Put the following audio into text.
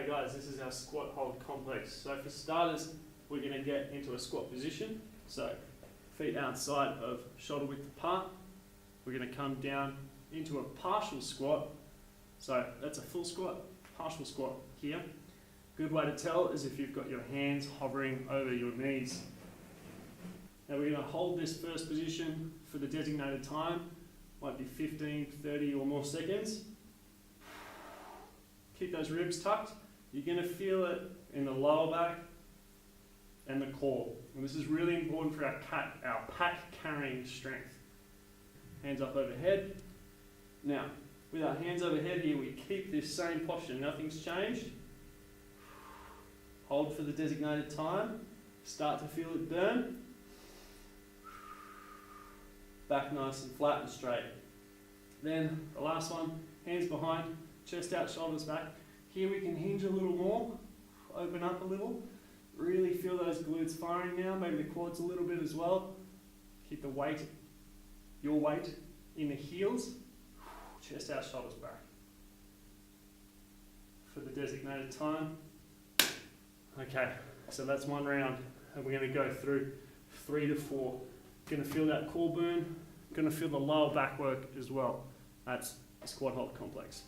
guys, this is our squat hold complex. So for starters, we're going to get into a squat position. So feet outside of shoulder width apart. We're going to come down into a partial squat. So that's a full squat, partial squat here. Good way to tell is if you've got your hands hovering over your knees. Now we're going to hold this first position for the designated time. Might be 15, 30 or more seconds. Keep those ribs tucked. You're going to feel it in the lower back and the core. And this is really important for our pack carrying strength. Hands up overhead. Now, with our hands overhead here, we keep this same posture. Nothing's changed. Hold for the designated time. Start to feel it burn. Back nice and flat and straight. Then the last one, hands behind, chest out, shoulders back. Here we can hinge a little more, open up a little. Really feel those glutes firing now, maybe the quads a little bit as well. Keep the weight, your weight in the heels. Chest out, shoulders back. For the designated time. Okay, so that's one round. And we're going to go through 3 to 4. Going to feel that core burn. Going to feel the lower back work as well. That's a squat hold complex.